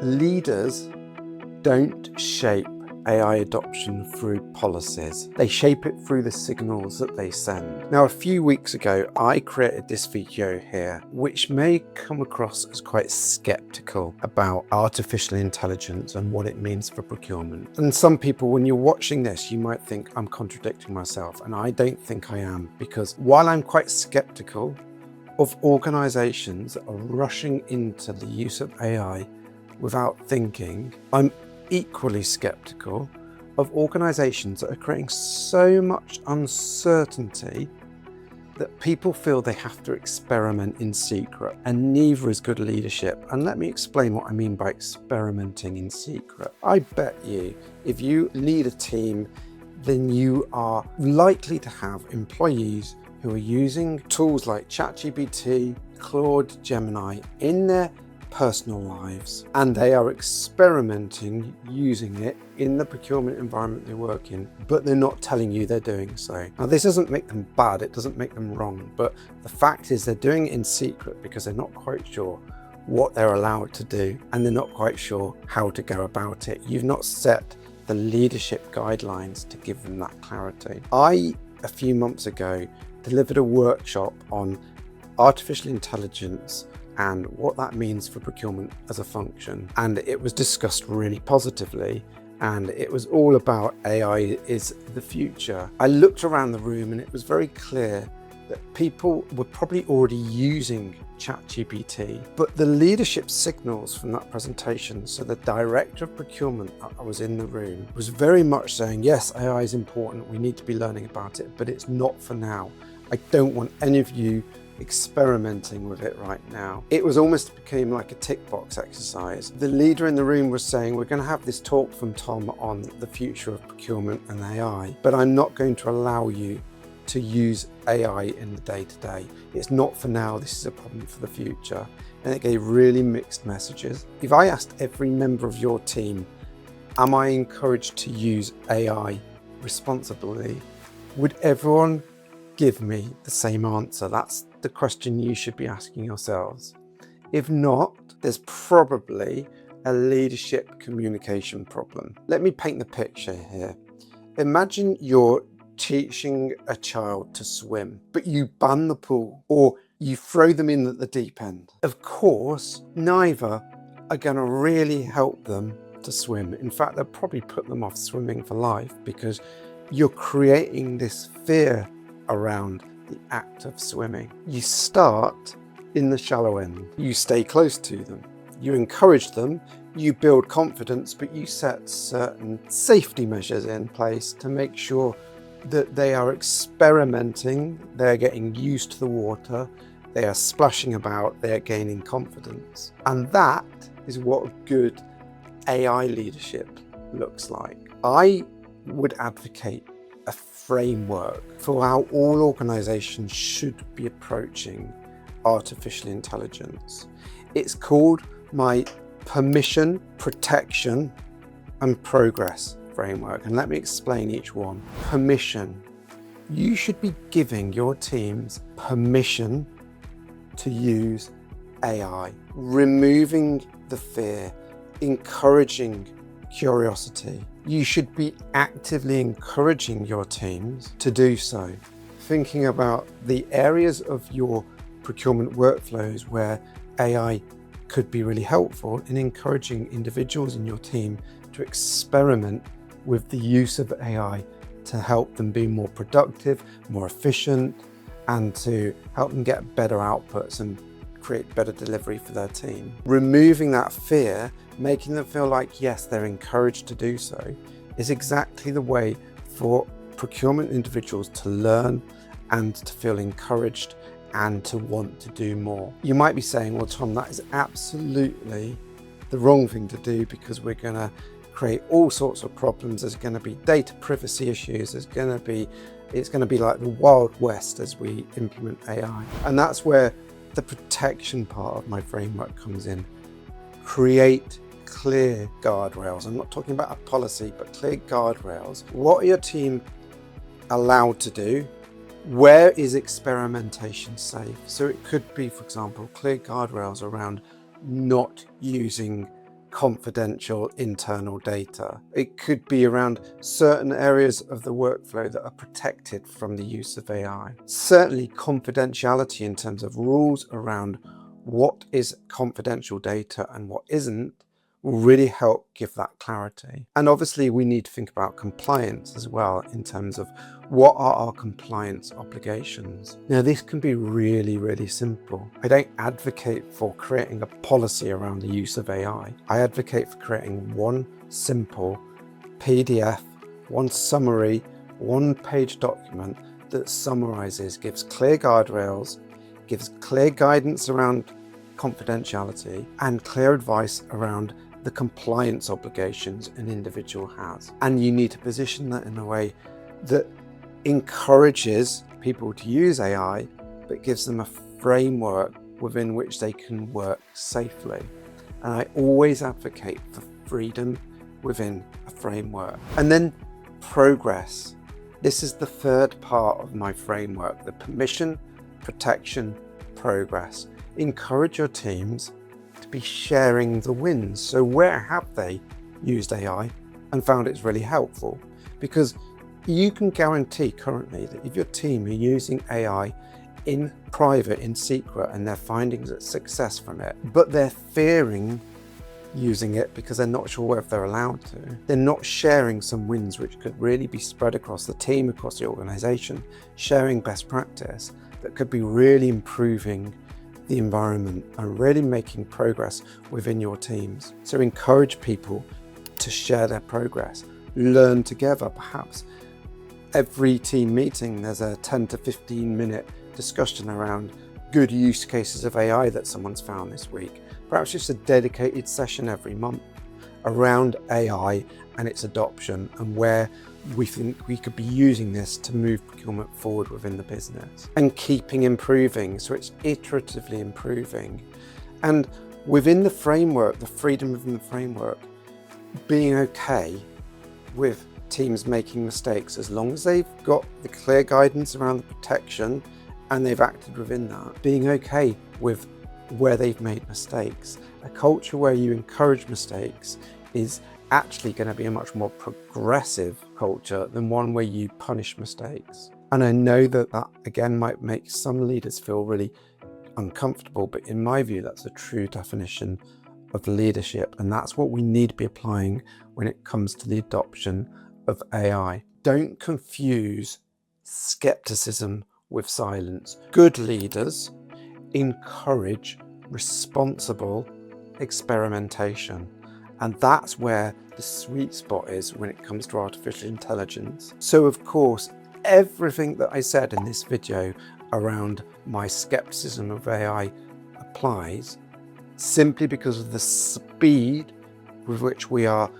Leaders don't shape AI adoption through policies. They shape it through the signals that they send. Now, a few weeks ago, I created this video here, which may come across as quite skeptical about artificial intelligence and what it means for procurement. And some people, when you're watching this, you might think I'm contradicting myself, and I don't think I am, because while I'm quite skeptical of organizations that are rushing into the use of AI without thinking, I'm equally skeptical of organizations that are creating so much uncertainty that people feel they have to experiment in secret, and neither is good leadership. And let me explain what I mean by experimenting in secret. I bet you, if you lead a team, then you are likely to have employees who are using tools like ChatGPT, Claude, Gemini in their personal lives, and they are experimenting using it in the procurement environment they work in, but they're not telling you they're doing so. Now, this doesn't make them bad, it doesn't make them wrong, but the fact is they're doing it in secret because they're not quite sure what they're allowed to do, and they're not quite sure how to go about it. You've not set the leadership guidelines to give them that clarity. A few months ago, delivered a workshop on artificial intelligence and what that means for procurement as a function. And it was discussed really positively. And it was all about AI is the future. I looked around the room and it was very clear that people were probably already using ChatGPT, but the leadership signals from that presentation, so the director of procurement that was in the room was very much saying, yes, AI is important, we need to be learning about it, but it's not for now. I don't want any of you experimenting with it right now. It was almost became like a tick box exercise. The leader in the room was saying, we're going to have this talk from Tom on the future of procurement and AI, but I'm not going to allow you to use AI in the day-to-day. It's not for now, this is a problem for the future. And it gave really mixed messages. If I asked every member of your team, am I encouraged to use AI responsibly, would everyone give me the same answer? That's the question you should be asking yourselves. If not, there's probably a leadership communication problem. Let me paint the picture here. Imagine you're teaching a child to swim, but you ban the pool or you throw them in at the deep end. Of course, neither are going to really help them to swim. In fact, they'll probably put them off swimming for life, because you're creating this fear around the act of swimming. You start in the shallow end. You stay close to them. You encourage them. You build confidence, but you set certain safety measures in place to make sure that they are experimenting, they're getting used to the water, they are splashing about, they are gaining confidence. And that is what good AI leadership looks like. I would advocate a framework for how all organizations should be approaching artificial intelligence. It's called my permission, protection, and progress framework. And let me explain each one. Permission. You should be giving your teams permission to use AI, removing the fear, encouraging curiosity. You should be actively encouraging your teams to do so. Thinking about the areas of your procurement workflows where AI could be really helpful in encouraging individuals in your team to experiment with the use of AI to help them be more productive, more efficient, and to help them get better outputs and create better delivery for their team. Removing that fear, making them feel like, yes, they're encouraged to do so, is exactly the way for procurement individuals to learn and to feel encouraged and to want to do more. You might be saying, well, Tom, that is absolutely the wrong thing to do, because we're going to create all sorts of problems. There's going to be data privacy issues. It's going to be like the Wild West as we implement AI. And that's where the protection part of my framework comes in. Create clear guardrails. I'm not talking about a policy, but clear guardrails. What are your team allowed to do? Where is experimentation safe? So it could be, for example, clear guardrails around not using confidential internal data. It could be around certain areas of the workflow that are protected from the use of AI. Certainly confidentiality in terms of rules around what is confidential data and what isn't will really help give that clarity. And obviously we need to think about compliance as well in terms of what are our compliance obligations. Now this can be really, really simple. I don't advocate for creating a policy around the use of AI. I advocate for creating one simple PDF, one summary, one-page document that summarizes, gives clear guardrails, gives clear guidance around confidentiality and clear advice around the compliance obligations an individual has. And you need to position that in a way that encourages people to use AI, but gives them a framework within which they can work safely. And I always advocate for freedom within a framework. And then progress. This is the third part of my framework, the permission, protection, progress. Encourage your teams to be sharing the wins. So where have they used AI and found it's really helpful? Because you can guarantee currently that if your team are using AI in private, in secret, and they're finding success from it, but they're fearing using it because they're not sure whether they're allowed to, they're not sharing some wins which could really be spread across the team, across the organization, sharing best practice that could be really improving the environment and really making progress within your teams. So encourage people to share their progress, learn together. Perhaps every team meeting there's a 10 to 15 minute discussion around good use cases of AI that someone's found this week. Perhaps just a dedicated session every month around AI and its adoption and where we think we could be using this to move procurement forward within the business and keeping improving. So it's iteratively improving. And within the framework, the freedom within the framework, being okay with teams making mistakes as long as they've got the clear guidance around the protection and they've acted within that, being okay with where they've made mistakes. A culture where you encourage mistakes is actually going to be a much more progressive culture than one where you punish mistakes. And I know that that again might make some leaders feel really uncomfortable, but in my view, that's a true definition of leadership. And that's what we need to be applying when it comes to the adoption of AI. Don't confuse skepticism with silence. Good leaders encourage responsible experimentation. And that's where the sweet spot is when it comes to artificial intelligence. So of course, everything that I said in this video around my skepticism of AI applies simply because of the speed with which we are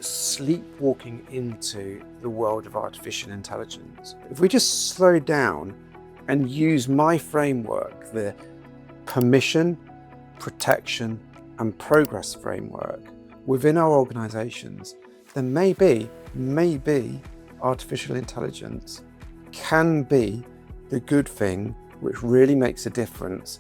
sleepwalking into the world of artificial intelligence. If we just slow down and use my framework, the permission, protection, and progress framework within our organizations, then maybe artificial intelligence can be the good thing which really makes a difference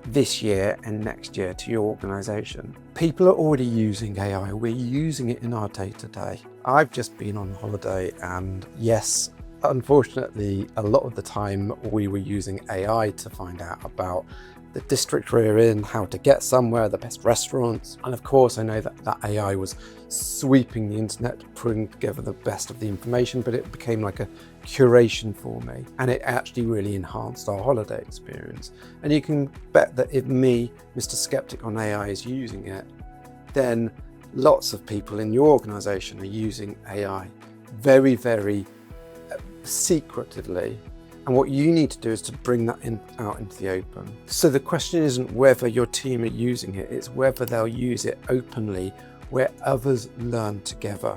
this year and next year to your organization. People are already using AI. We're using it in our day-to-day. I've just been on holiday, and yes, unfortunately, a lot of the time we were using AI to find out about the district we're in, how to get somewhere, the best restaurants. And of course, I know that AI was sweeping the internet, putting together the best of the information, but it became like a curation for me. And it actually really enhanced our holiday experience. And you can bet that if me, Mr. Skeptic on AI, is using it, then lots of people in your organization are using AI very, very secretively. And what you need to do is to bring that out into the open. So the question isn't whether your team are using it, it's whether they'll use it openly where others learn together,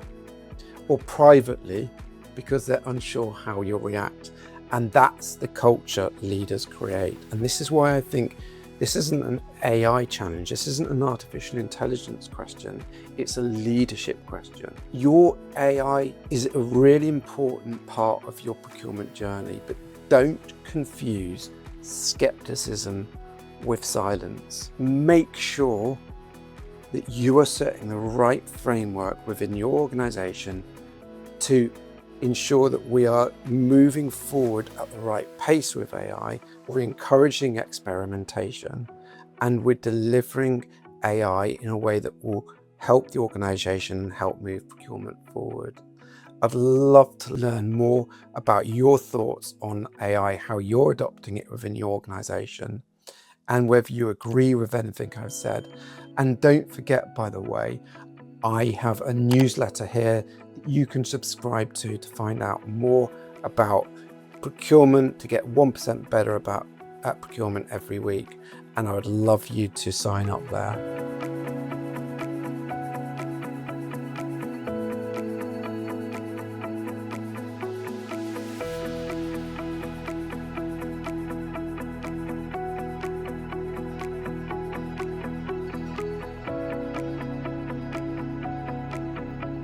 or privately because they're unsure how you'll react. And that's the culture leaders create. And this is why I think this isn't an AI challenge. This isn't an artificial intelligence question. It's a leadership question. Your AI is a really important part of your procurement journey, but don't confuse skepticism with silence. Make sure that you are setting the right framework within your organization to ensure that we are moving forward at the right pace with AI, we're encouraging experimentation, and we're delivering AI in a way that will help the organization and help move procurement forward. I'd love to learn more about your thoughts on AI, how you're adopting it within your organization, and whether you agree with anything I've said. And don't forget, by the way, I have a newsletter here that you can subscribe to find out more about procurement, to get 1% better at procurement every week. And I would love you to sign up there.